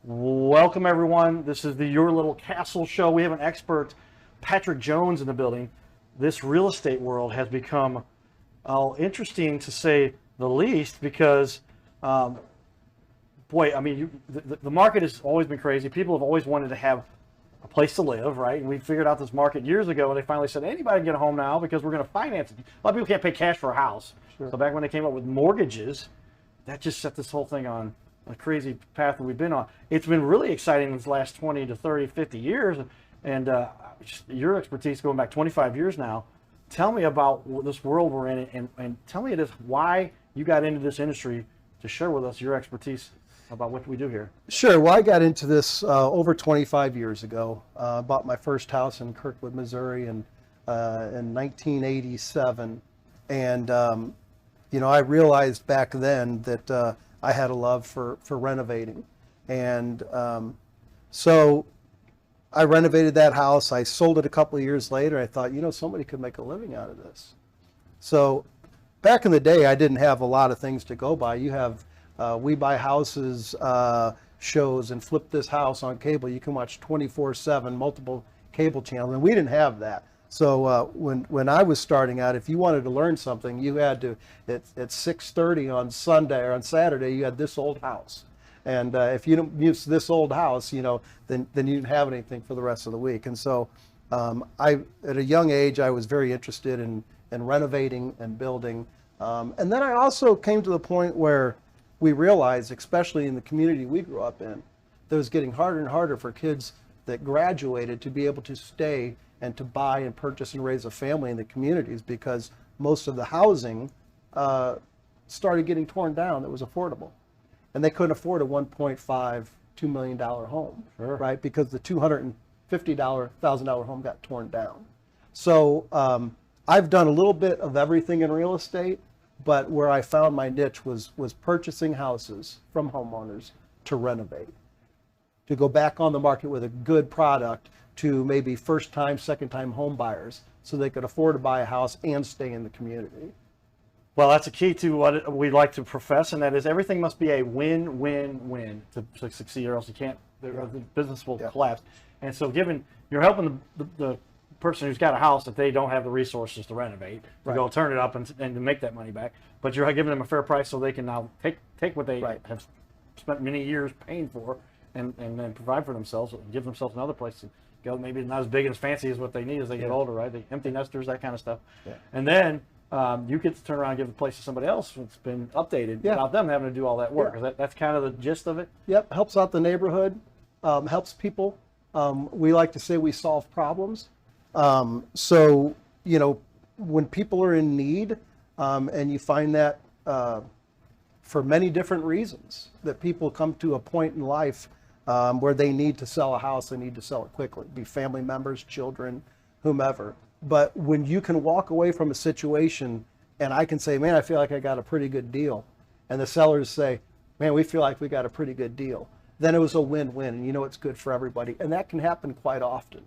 Welcome everyone. This is the Your Little Castle show. We have an expert, Patrick Jones, in the building. This real estate world has become interesting to say the least because, boy, I mean, the market has always been crazy. People have always wanted to have a place to live, right? And we figured out this market years ago, and they finally said anybody can get a home now because we're going to finance it. A lot of people can't pay cash for a house. Sure. So back when they came up with mortgages, that just set this whole thing on a crazy path that we've been on. It's been really exciting in the last 20 to 30, 50 years. And your expertise going back 25 years now, tell me about this world we're in and tell me why you got into this industry to share with us your expertise about what we do here. Sure. Well, I got into this over 25 years ago. Bought my first house in Kirkwood, Missouri in 1987. And, I realized back then that I had a love for renovating. And so I renovated that house. I sold it a couple of years later. I thought, somebody could make a living out of this. So back in the day, I didn't have a lot of things to go by. You have We Buy Houses shows and Flip This House on cable. You can watch 24/7, multiple cable channels, and we didn't have that. So when I was starting out, if you wanted to learn something, you had to, at 6:30 on Sunday or on Saturday, you had This Old House. And if you don't use This Old House, then you didn't have anything for the rest of the week. And so at a young age, I was very interested in renovating and building. And then I also came to the point where we realized, especially in the community we grew up in, that it was getting harder and harder for kids that graduated to be able to stay and to buy and purchase and raise a family in the communities, because most of the housing started getting torn down that was affordable. And they couldn't afford a $1.5, $2 million home, sure, right? Because the $250,000 home got torn down. So I've done a little bit of everything in real estate, but where I found my niche was purchasing houses from homeowners to renovate, to go back on the market with a good product to maybe first-time, second-time home buyers so they could afford to buy a house and stay in the community. Well, that's a key to what we like to profess, and that is everything must be a win-win-win to succeed, or else you can't, the business will collapse. And so you're helping the person who's got a house that they don't have the resources to renovate, to go turn it up and to make that money back, but you're giving them a fair price so they can now take what they have spent many years paying for and then provide for themselves, and give themselves another place to go. Maybe not as big and as fancy as what they need as they get older, right? The empty nesters, that kind of stuff. Yeah. And then you get to turn around and give the place to somebody else that's been updated without them having to do all that work. Yeah. That's kind of the gist of it? Yep, helps out the neighborhood, helps people. We like to say we solve problems. So, when people are in need, and you find that for many different reasons, that people come to a point in life where they need to sell a house, they need to sell it quickly, be family members, children, whomever. But when you can walk away from a situation and I can say, man, I feel like I got a pretty good deal, and the sellers say, man, we feel like we got a pretty good deal, then it was a win-win, and it's good for everybody. And that can happen quite often.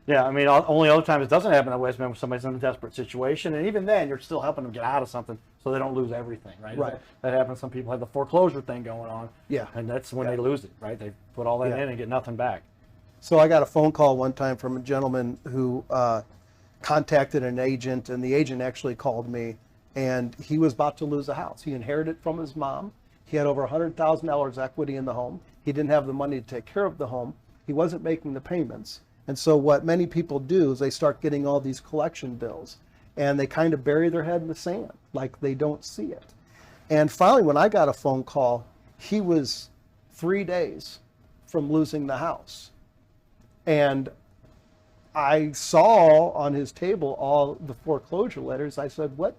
Yeah, I mean, only other time it doesn't happen that way is when somebody's in a desperate situation, and even then, you're still helping them get out of something so they don't lose everything, right? Right. That happens. Some people have the foreclosure thing going on, yeah, and that's when they lose it, right? They put all that in and get nothing back. So I got a phone call one time from a gentleman who contacted an agent, and the agent actually called me, and he was about to lose a house. He inherited it from his mom. He had over $100,000 equity in the home. He didn't have the money to take care of the home. He wasn't making the payments. And so what many people do is they start getting all these collection bills, and they kind of bury their head in the sand, like they don't see it. And finally, when I got a phone call, he was 3 days from losing the house. And I saw on his table all the foreclosure letters. I said, what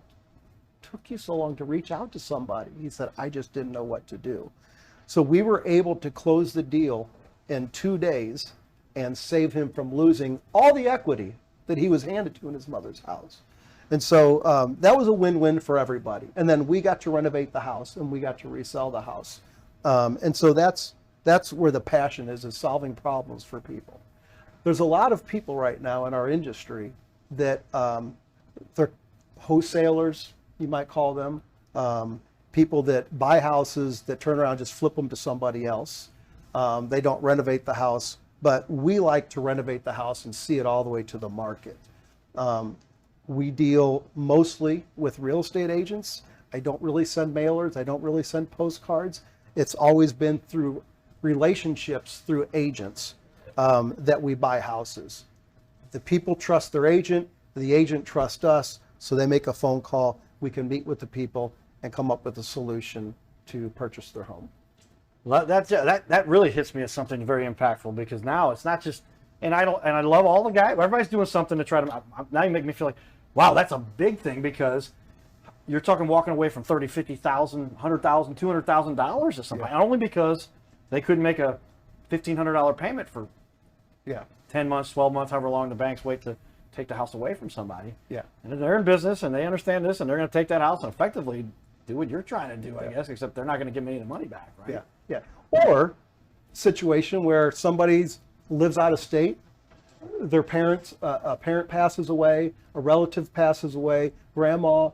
took you so long to reach out to somebody? He said, I just didn't know what to do. So we were able to close the deal in 2 days and save him from losing all the equity that he was handed to in his mother's house. And so that was a win-win for everybody. And then we got to renovate the house, and we got to resell the house. And so that's That's where the passion is solving problems for people. There's a lot of people right now in our industry that they're wholesalers, you might call them, people that buy houses that turn around and just flip them to somebody else. They don't renovate the house, but we like to renovate the house and see it all the way to the market. We deal mostly with real estate agents. I don't really send mailers. I don't really send postcards. It's always been through relationships through agents that we buy houses. The people trust their agent. The agent trusts us. So they make a phone call. We can meet with the people and come up with a solution to purchase their home. Well, that really hits me as something very impactful, because now it's not just, and I love all the guys. Everybody's doing something to try to. Now you make me feel like, wow, that's a big thing, because you're talking walking away from $30,000, $50,000, $100,000, $200,000 to somebody, only because they couldn't make a $1,500 payment for 10 months, 12 months, however long the banks wait to take the house away from somebody. Yeah. And they're in business and they understand this, and they're going to take that house and effectively do what you're trying to do, I guess, except they're not going to give me any of the money back, right? Yeah. Yeah. Or situation where somebody lives out of state, their parents, a parent passes away, a relative passes away, grandma,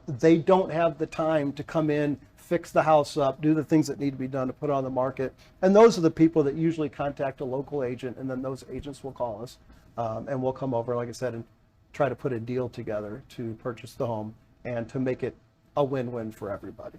they don't have the time to come in, fix the house up, do the things that need to be done to put it on the market. And those are the people that usually contact a local agent, and then those agents will call us, and we'll come over, like I said, and try to put a deal together to purchase the home and to make it a win-win for everybody.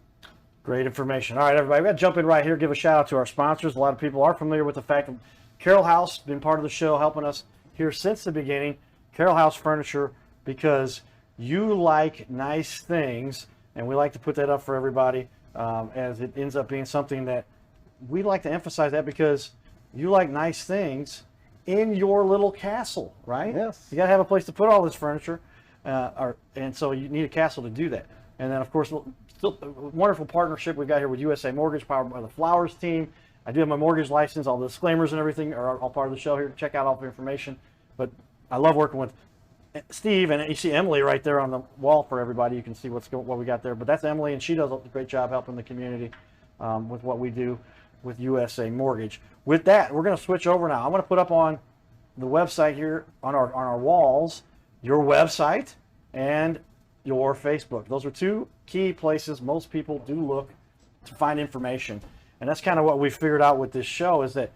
Great information. All right, everybody, we've got to jump in right here, give a shout out to our sponsors. A lot of people are familiar with the fact that Carroll House been part of the show, helping us here since the beginning. Carroll House Furniture, because you like nice things, and we like to put that up for everybody, as it ends up being something that we like to emphasize, that because you like nice things in your little castle, right? Yes. You got to have a place to put all this furniture, and so you need a castle to do that. And then, of course, still a wonderful partnership we've got here with USA Mortgage, powered by the Flowers team. I do have my mortgage license. All the disclaimers and everything are all part of the show here. Check out all the information. But I love working with Steve, and you see Emily right there on the wall for everybody. You can see what we got there. But that's Emily, and she does a great job helping the community with what we do with USA Mortgage. With that, we're going to switch over now. I'm going to put up on the website here on our walls your website and your Facebook. Those are two key places most people do look to find information. And that's kind of what we figured out with this show, is that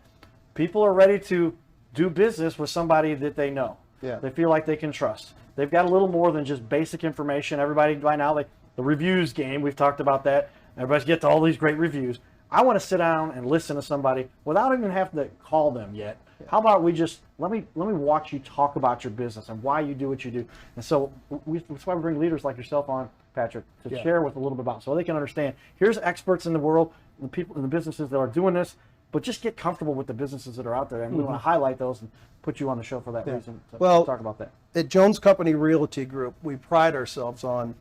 people are ready to do business with somebody that they know. Yeah. They feel like they can trust. They've got a little more than just basic information. Everybody by now, like the reviews game, we've talked about that. Everybody's get to all these great reviews. I want to sit down and listen to somebody without even having to call them yet. Yeah. How about we just let me watch you talk about your business and why you do what you do. And so that's why we bring leaders like yourself on, Patrick, to share with a little bit about, so they can understand. Here's experts in the world, the people in the businesses that are doing this, but just get comfortable with the businesses that are out there, and we want to highlight those and put you on the show for that reason to talk about that. At Jones Company Realty Group, we pride ourselves on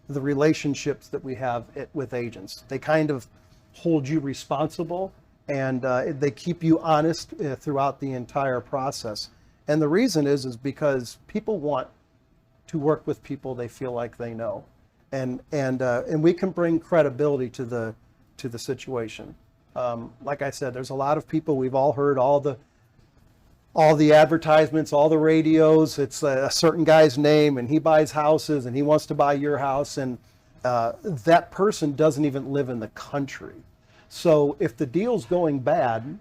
the relationships that we have with agents. They kind of hold you responsible, and they keep you honest throughout the entire process. And the reason is because people want to work with people they feel like they know, and we can bring credibility to the situation. Like I said, there's a lot of people, we've all heard all the advertisements, all the radios. It's a certain guy's name, and he buys houses, and he wants to buy your house, and that person doesn't even live in the country. So if the deal's going bad,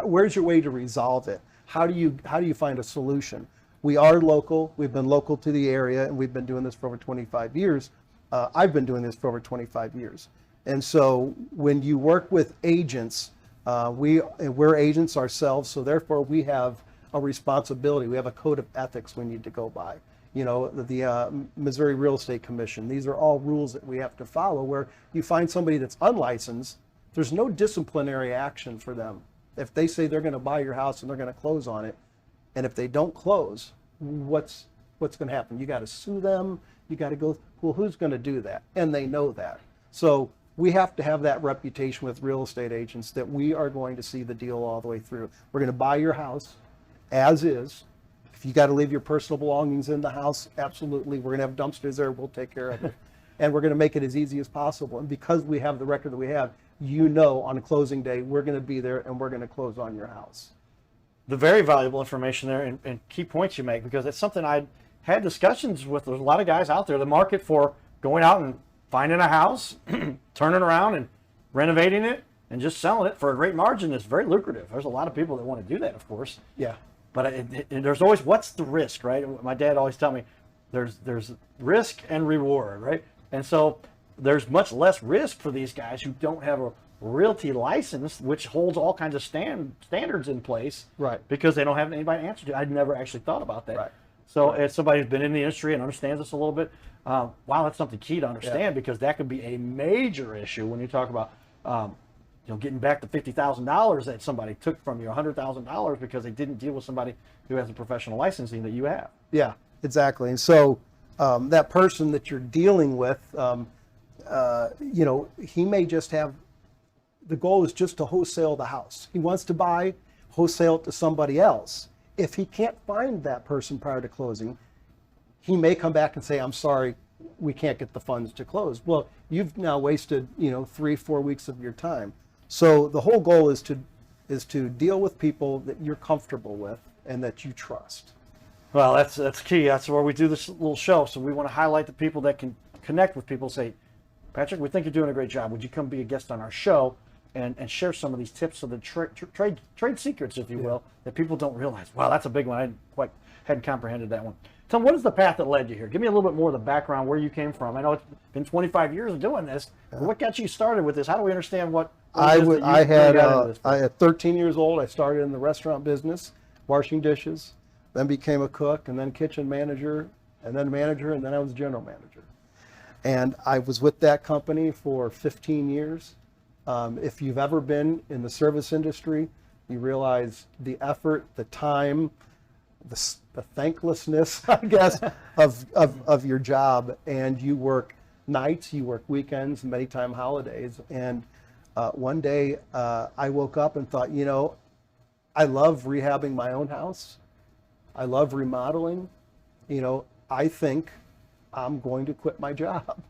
where's your way to resolve it? How do you find a solution? We are local. We've been local to the area, and we've been doing this for over 25 years. I've been doing this for over 25 years. And so when you work with agents, we're agents ourselves, so therefore we have a responsibility. We have a code of ethics we need to go by. You know, the Missouri Real Estate Commission. These are all rules that we have to follow, where you find somebody that's unlicensed, there's no disciplinary action for them. If they say they're going to buy your house and they're going to close on it, and if they don't close, what's going to happen? You got to sue them. You got to go, well, who's going to do that? And they know that. So we have to have that reputation with real estate agents that we are going to see the deal all the way through. We're going to buy your house as is. If you got to leave your personal belongings in the house, absolutely. We're going to have dumpsters there. We'll take care of it. And we're going to make it as easy as possible. And because we have the record that we have, on closing day, we're going to be there and we're going to close on your house. The very valuable information there and key points you make, because it's something I had discussions with. There's a lot of guys out there. The market for going out and finding a house, turning around and renovating it and just selling it for a great margin is very lucrative. There's a lot of people that want to do that, of course. Yeah. But there's always, what's the risk, right? My dad always tell me there's risk and reward, right? And so there's much less risk for these guys who don't have a realty license, which holds all kinds of standards in place, Right. because they don't have anybody to answer to. I'd never actually thought about that. Right. So as somebody who's been in the industry and understands this a little bit, wow, that's something key to understand, because that could be a major issue when you talk about getting back the $50,000 that somebody took from you, $100,000, because they didn't deal with somebody who has a professional licensing that you have. Yeah, exactly. And so that person that you're dealing with, he may just have, the goal is just to wholesale the house. He wants to buy, wholesale it to somebody else. If he can't find that person prior to closing, he may come back and say, I'm sorry, we can't get the funds to close. Well, you've now wasted, 3-4 weeks of your time. So the whole goal is to deal with people that you're comfortable with and that you trust. Well, that's key. That's where we do this little show. So we want to highlight the people that can connect with people. Say, Patrick, we think you're doing a great job. Would you come be a guest on our show and share some of these tips of the trade secrets, if you will, that people don't realize? Wow, that's a big one. I hadn't comprehended that one. Tell me, what is the path that led you here? Give me a little bit more of the background, where you came from. I know it's been 25 years of doing this. Yeah. What got you started with this? How do we understand what I had 13 years old. I started in the restaurant business, washing dishes, then became a cook, and then kitchen manager, and then manager, and then I was general manager. And I was with that company for 15 years. If you've ever been in the service industry, you realize the effort, the time, the thanklessness, I guess, of your job. And you work nights, you work weekends, many times holidays. And one day I woke up and thought, I love rehabbing my own house. I love remodeling. I think I'm going to quit my job.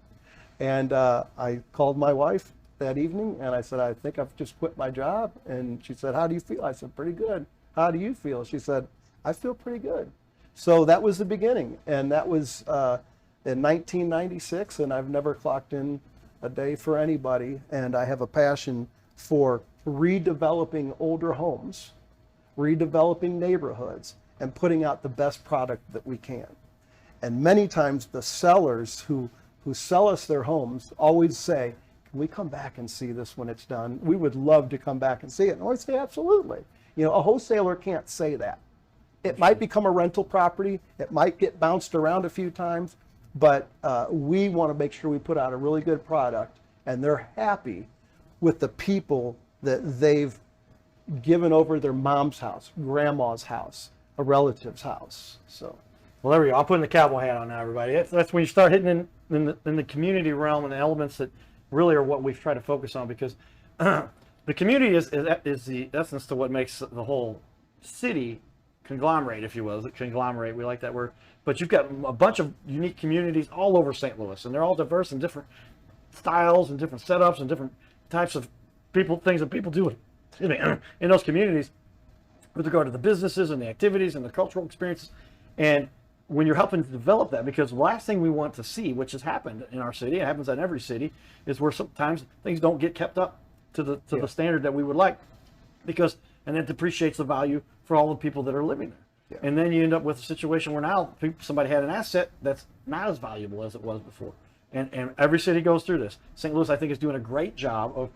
And I called my wife that evening and I said, I think I've just quit my job. And she said, how do you feel? I said, pretty good. How do you feel? She said, I feel pretty good. So that was the beginning. And that was in 1996. And I've never clocked in a day for anybody. And I have a passion for redeveloping older homes, redeveloping neighborhoods, and putting out the best product that we can. And many times the sellers who sell us their homes always say, can we come back and see this when it's done? We would love to come back and see it. And I always say, absolutely. A wholesaler can't say that. It might become a rental property. It might get bounced around a few times, but we want to make sure we put out a really good product and they're happy with the people that they've given over their mom's house, grandma's house, a relative's house. So. Well, there we go. I'm putting the cowboy hat on now, everybody. That's when you start hitting in the community realm and the elements that really are what we've tried to focus on, because the community is the essence to what makes the whole city conglomerate, if you will. Conglomerate, we like that word. But you've got a bunch of unique communities all over St. Louis, and they're all diverse in different styles and different setups and different types of things that people do in those communities with regard to the businesses and the activities and the cultural experiences. And when you're helping to develop that, because the last thing we want to see, which has happened in our city, it happens in every city, is where sometimes things don't get kept up to the standard that we would like, and it depreciates the value for all the people that are living there. Yeah. And then you end up with a situation where now somebody had an asset that's not as valuable as it was before. And every city goes through this. St. Louis, I think, is doing a great job of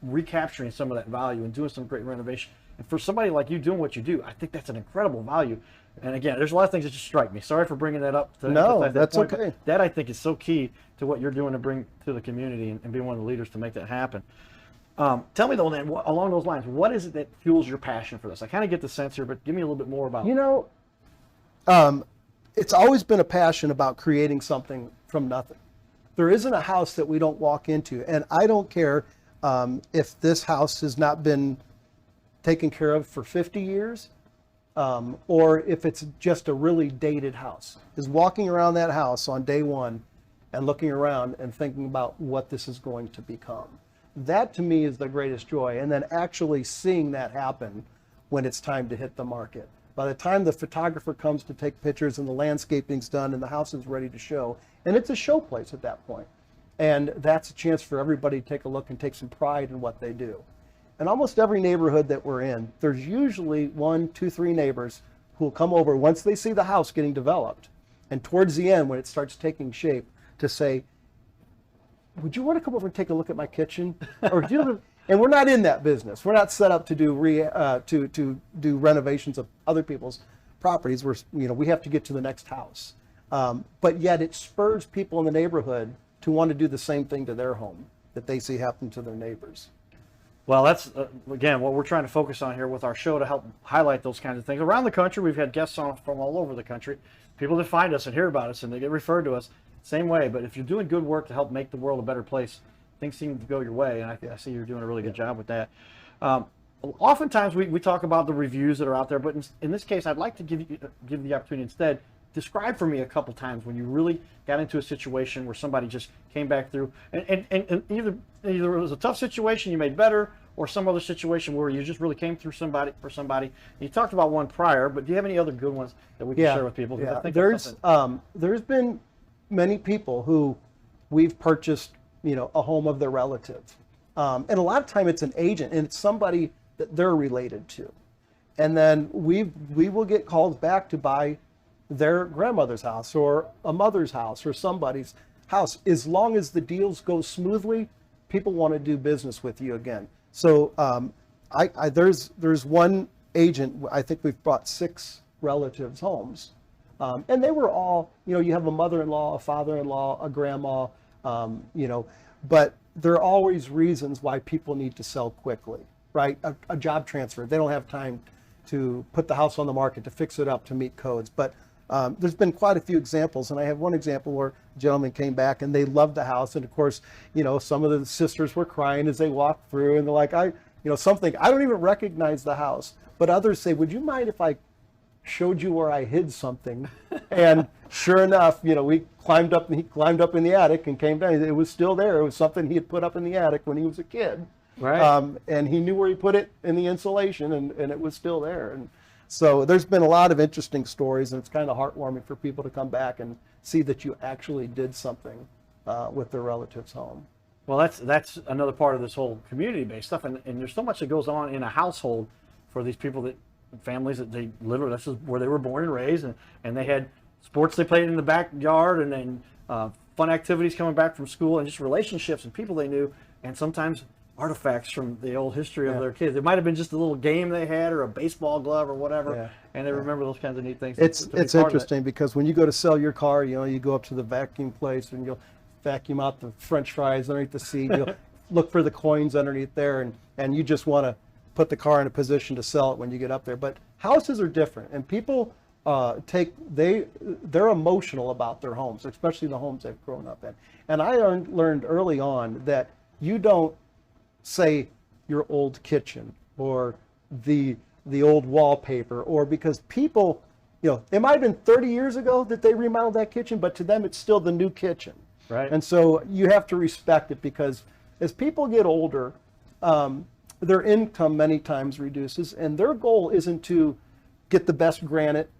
recapturing some of that value and doing some great renovation. And for somebody like you doing what you do, I think that's an incredible value. And again, there's a lot of things that just strike me. Sorry for bringing that up. No, that's point, okay. That, I think, is so key to what you're doing to bring to the community and being one of the leaders to make that happen. Tell me, though, then, along those lines, what is it that fuels your passion for this? I kind of get the sense here, but give me a little bit more about it. It's always been a passion about creating something from nothing. There isn't a house that we don't walk into, and I don't care if this house has not been taken care of for 50 years, or if it's just a really dated house. Is walking around that house on day one and looking around and thinking about what this is going to become. That to me is the greatest joy. And then actually seeing that happen when it's time to hit the market. By the time the photographer comes to take pictures and the landscaping's done and the house is ready to show, and it's a show place at that point. And that's a chance for everybody to take a look and take some pride in what they do. In almost every neighborhood that we're in, there's usually 1, 2, 3 neighbors who will come over once they see the house getting developed. And towards the end, when it starts taking shape, to say, would you want to come over and take a look at my kitchen? Or do you and we're not in that business. We're not set up to do to do renovations of other people's properties. We have to get to the next house. But yet it spurs people in the neighborhood to want to do the same thing to their home that they see happen to their neighbors. Well, that's, again, what we're trying to focus on here with our show to help highlight those kinds of things. Around the country, we've had guests on from all over the country, people that find us and hear about us and they get referred to us, same way. But if you're doing good work to help make the world a better place, things seem to go your way, and I see you're doing a really good job with that. Oftentimes, we talk about the reviews that are out there, but in this case, I'd like to give the opportunity instead. Describe for me a couple times when you really got into a situation where somebody just came back through, and either it was a tough situation you made better, or some other situation where you just really came through for somebody. You talked about one prior, but do you have any other good ones that we can share with people? Yeah, I think there's been many people who we've purchased, a home of their relative, and a lot of time it's an agent and it's somebody that they're related to, and then we will get calls back to buy their grandmother's house or a mother's house or somebody's house. As long as the deals go smoothly, people want to do business with you again. So there's one agent, I think we've bought 6 relatives' homes. And they were all, you have a mother-in-law, a father-in-law, a grandma, but there are always reasons why people need to sell quickly, right? A job transfer, they don't have time to put the house on the market, to fix it up, to meet codes. But there's been quite a few examples, and I have one example where a gentleman came back and they loved the house, and of course, some of the sisters were crying as they walked through, and they're like, I don't even recognize the house. But others say, would you mind if I showed you where I hid something? And sure enough, he climbed up in the attic and came down. It was still there. It was something he had put up in the attic when he was a kid. Right. And he knew where he put it in the insulation, and it was still there. And so there's been a lot of interesting stories, and it's kind of heartwarming for people to come back and see that you actually did something with their relative's home. Well, that's another part of this whole community-based stuff, and there's so much that goes on in a household for these people, families that they literally, this is where they were born and raised, and they had sports they played in the backyard, and then fun activities coming back from school, and just relationships and people they knew, and sometimes artifacts from the old history of their kids. It might have been just a little game they had or a baseball glove or whatever, and they remember those kinds of neat things. It's interesting because when you go to sell your car, you go up to the vacuum place and you'll vacuum out the French fries underneath the seat. You'll look for the coins underneath there, and you just want to put the car in a position to sell it when you get up there. But houses are different, and people they're emotional about their homes, especially the homes they've grown up in. And I learned early on that you don't say your old kitchen or the old wallpaper, or because people, it might have been 30 years ago that they remodeled that kitchen, but to them it's still the new kitchen. Right. And so you have to respect it, because as people get older, their income many times reduces, and their goal isn't to get the best granite,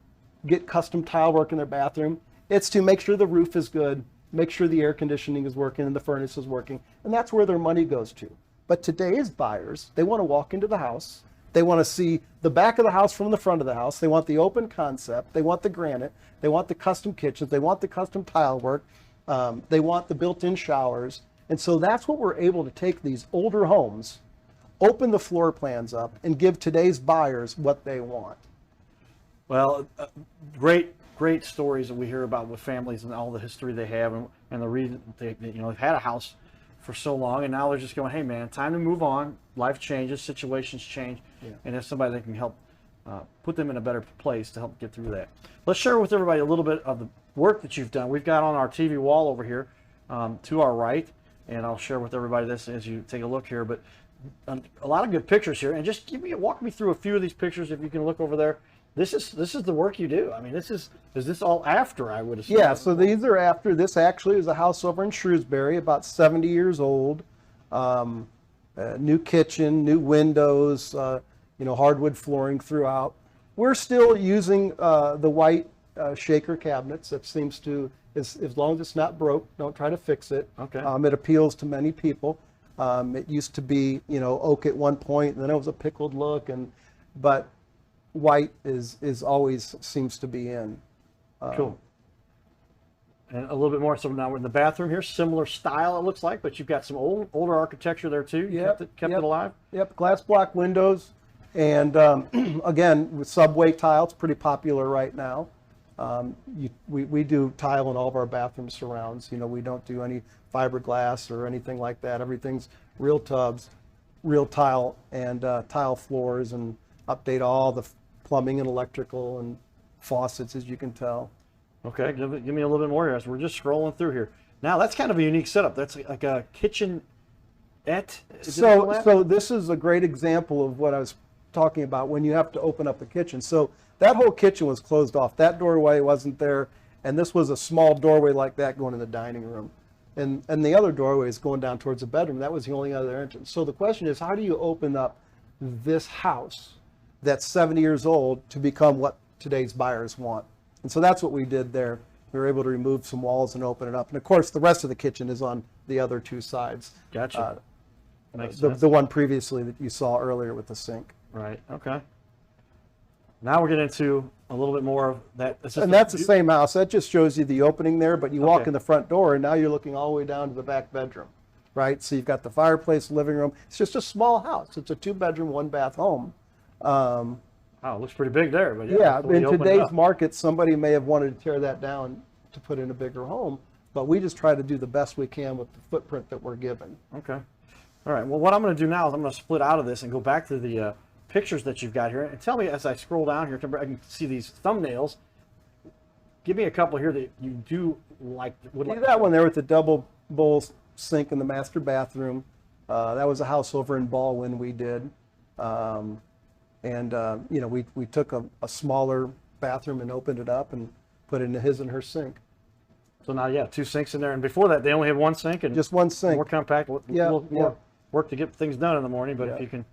get custom tile work in their bathroom. It's to make sure the roof is good, make sure the air conditioning is working and the furnace is working, and that's where their money goes to. But today's buyers, they want to walk into the house, they want to see the back of the house from the front of the house, they want the open concept, they want the granite, they want the custom kitchens, they want the custom tile work, they want the built-in showers. And so that's what we're able to take these older homes, open the floor plans up, and give today's buyers what they want. Well, great stories that we hear about with families and all the history they have, and the reason they've had a house for so long, and now they're just going, hey man, time to move on. Life changes, situations change, and there's somebody that can help put them in a better place to help get through that. Let's share with everybody a little bit of the work that you've done. We've got on our TV wall over here to our right, and I'll share with everybody this as you take a look here, but a lot of good pictures here, and just walk me through a few of these pictures if you can look over there. This is the work you do. I mean, is this all after, I would assume? Yeah, so these are after. This actually is a house over in Shrewsbury, about 70 years old. new kitchen, new windows, hardwood flooring throughout. We're still using the white shaker cabinets. That seems to, as long as it's not broke, don't try to fix it. Okay. It appeals to many people. It used to be, oak at one point, and then it was a pickled look, but white is always seems to be in. Cool. And a little bit more. So now we're in the bathroom here. Similar style, it looks like, but you've got some older architecture there too. You kept it alive. Yep, glass block windows, and again with subway tile. It's pretty popular right now. We do tile in all of our bathroom surrounds. We don't do any fiberglass or anything like that. Everything's real tubs, real tile, and tile floors, and update all the plumbing and electrical and faucets, as you can tell. Okay, give me a little bit more here. So we're just scrolling through here. Now that's kind of a unique setup. That's like a kitchenette. So this is a great example of what I was talking about when you have to open up the kitchen. So that whole kitchen was closed off. That doorway wasn't there, and this was a small doorway like that going in the dining room. And the other doorway is going down towards the bedroom. That was the only other entrance. So the question is, how do you open up this house that's 70 years old to become what today's buyers want? And so that's what we did there. We were able to remove some walls and open it up. And of course, the rest of the kitchen is on the other two sides. Gotcha. The one previously that you saw earlier with the sink. Right. Okay. Now we're getting into a little bit more of that. And that's the same house. That just shows you the opening there, but you walk in the front door and now you're looking all the way down to the back bedroom, right? So you've got the fireplace, living room. It's just a small house. It's a 2-bedroom, 1-bath home. Oh, it looks pretty big there, but yeah, in today's market, somebody may have wanted to tear that down to put in a bigger home, but we just try to do the best we can with the footprint that we're given. Okay. All right. Well, what I'm going to do now is I'm going to split out of this and go back to the pictures that you've got here. And tell me, as I scroll down here, I can see these thumbnails. Give me a couple here that you do like. See that one there with the double bowl sink in the master bathroom. That was a house over in Baldwin we did. We took a smaller bathroom and opened it up and put in his and her sink. So now, 2 sinks in there. And before that, they only had 1 sink. And just 1 sink. More compact. More work to get things done in the morning. But if you can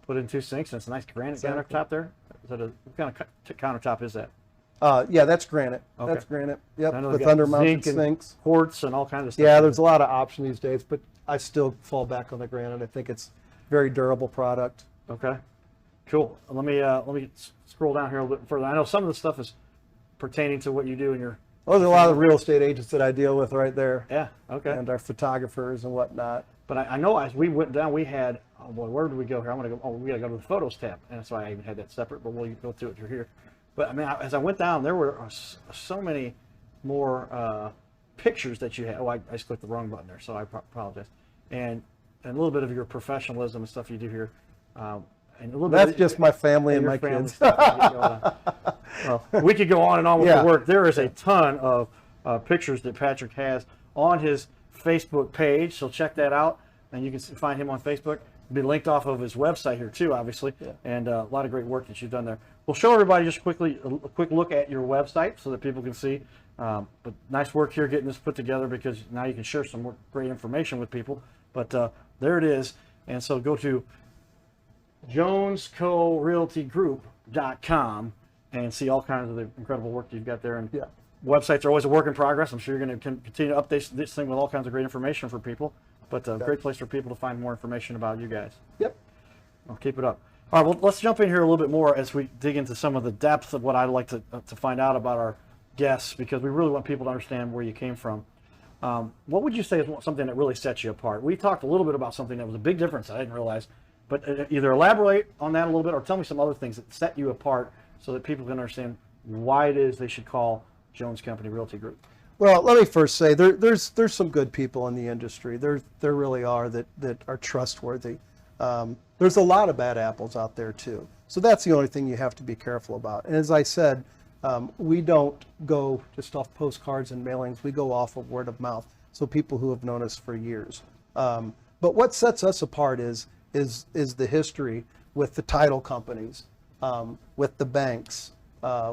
put in 2 sinks, and it's a nice granite countertop there. Is that what kind of countertop is that? That's granite. Okay. That's granite. Yep, with under-mounted sinks. Quartz and all kinds of stuff. Yeah, there's a lot of options these days, but I still fall back on the granite. I think it's a very durable product. Okay. Cool. Let me scroll down here a little bit further. I know some of the stuff is pertaining to what you do in your. Well, there's a lot of real estate agents that I deal with right there. Yeah. Okay. And our photographers and whatnot. But I know as we went down, we had. Oh boy, where did we go here? I'm gonna go. Oh, we gotta go to the photos tab, and that's why I even had that separate. But we'll go through it through here. But I mean, as I went down, there were so many more pictures that you had. Oh, I just clicked the wrong button there, so I apologize. And a little bit of your professionalism and stuff you do here. And a little That's bit just my family and my kids. Well, we could go on and on with the work. There is a ton of pictures that Patrick has on his Facebook page, so check that out. And you can find him on Facebook. It'll be linked off of his website here too, obviously. Yeah. And a lot of great work that you've done there. We'll show everybody just quickly a quick look at your website so that people can see. But nice work here getting this put together, because now you can share some more great information with people. But there it is. And so go to jonescorealtygroup.com and see all kinds of the incredible work that you've got there. And websites are always a work in progress. I'm sure you're going to continue to update this thing with all kinds of great information for people. But a great place for people to find more information about you guys. Yep. I'll keep it up. All right, well, let's jump in here a little bit more as we dig into some of the depth of what I'd like to find out about our guests, because we really want people to understand where you came from. What would you say is something that really sets you apart? We talked a little bit about something that was a big difference I didn't realize, but either elaborate on that a little bit or tell me some other things that set you apart so that people can understand why it is they should call Jones Company Realty Group. Well, let me first say there's some good people in the industry. There really are that are trustworthy. There's a lot of bad apples out there too. So that's the only thing you have to be careful about. And as I said, we don't go just off postcards and mailings. We go off of word of mouth. So people who have known us for years. But what sets us apart is the history with the title companies, with the banks,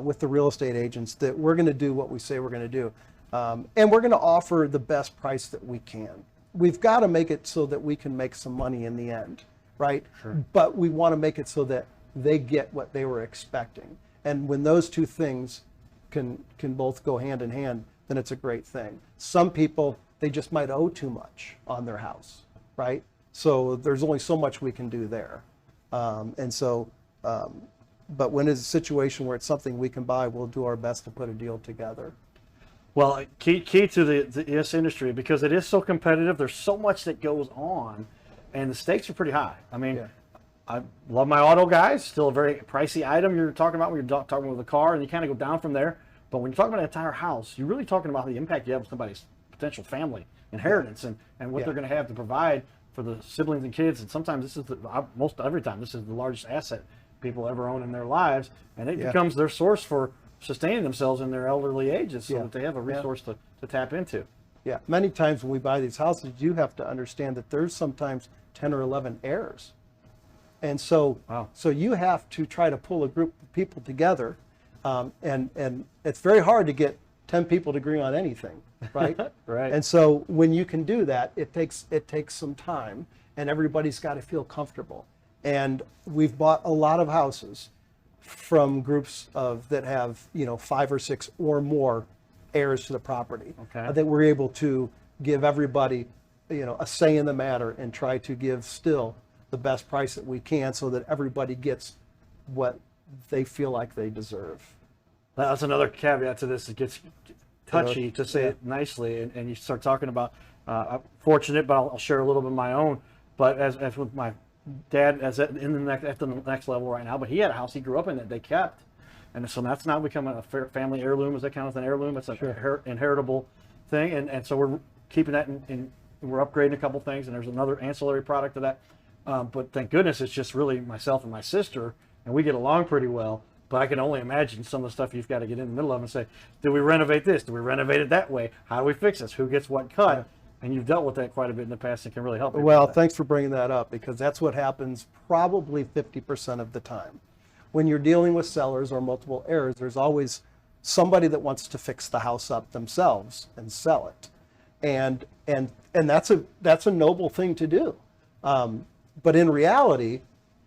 with the real estate agents, that we're going to do what we say we're going to do. And we're going to offer the best price that we can. we've got to make it so that we can make some money in the end, right? Sure. But we want to make it so that they get what they were expecting. And when those two things can both go hand in hand, then it's a great thing. Some people, they just might owe too much on their house, right? So there's only so much we can do there. But when it's a situation where it's something we can buy, we'll do our best to put a deal together. Well, key to this industry, because it is so competitive, there's so much that goes on, and the stakes are pretty high. I mean, Yeah. I love my auto guys, still a very pricey item you're talking about when you're talking with a car, and you kind of go down from there. But when you're talking about an entire house, you're really talking about the impact you have on somebody's potential family, inheritance, and what Yeah. they're going to have to provide for the siblings and kids. And sometimes this is most every time this is the largest asset people ever own in their lives, and it Yeah. becomes their source for sustaining themselves in their elderly ages, so Yeah. that they have a resource to tap into. Yeah, many times when we buy these houses, you have to understand that there's sometimes 10 or 11 heirs. And so, Wow. so you have to try to pull a group of people together, and it's very hard to get 10 people to agree on anything, right? Right. And so when you can do that, it takes some time, and everybody's got to feel comfortable. And we've bought a lot of houses from groups that have 5 or 6 or more heirs to the property. Okay. That we're able to give everybody a say in the matter and try to give still the best price that we can, so that everybody gets what they feel like they deserve. That's another caveat to this. It gets touchy, to say Yeah. it nicely, and you start talking about, I'm fortunate, but I'll share a little bit of my own. But as with my dad, at the next level right now, but he had a house he grew up in that they kept, and so that's now becoming a family heirloom. Is that count as an heirloom? It's a inheritable thing, and so we're keeping that in we're upgrading a couple things, and there's another ancillary product to that. But thank goodness it's just really myself and my sister, and we get along pretty well. But I can only imagine some of the stuff you've got to get in the middle of and say, do we renovate this? Do we renovate it that way? How do we fix this? Who gets what cut? Yeah. And you've dealt with that quite a bit in the past and can really help. Well, thanks for bringing that up, because that's what happens probably 50% of the time. When you're dealing with sellers or multiple heirs, there's always somebody that wants to fix the house up themselves and sell it. And that's a noble thing to do. But in reality,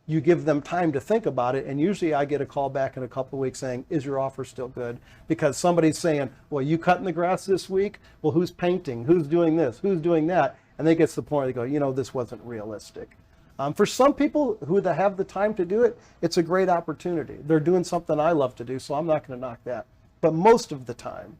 you give them time to think about it, and usually I get a call back in a couple of weeks saying, is your offer still good? Because somebody's saying, well, you cutting the grass this week? Well, who's painting? Who's doing this? Who's doing that? And they get to the point where they go, this wasn't realistic. For some people who have the time to do it, it's a great opportunity. They're doing something I love to do, so I'm not going to knock that. But most of the time,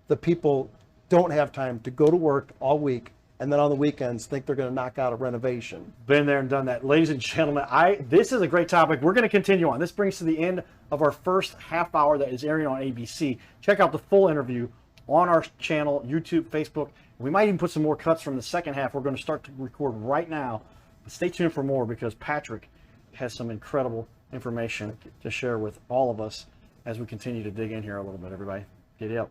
the people don't have time to go to work all week, and then on the weekends think they're going to knock out a renovation. Been there and done that. Ladies and gentlemen, this is a great topic. We're going to continue on. This brings to the end of our first half hour that is airing on ABC. Check out the full interview on our channel, YouTube, Facebook. We might even put some more cuts from the second half. We're going to start to record right now. But stay tuned for more, because Patrick has some incredible information to share with all of us as we continue to dig in here a little bit. Everybody, get up.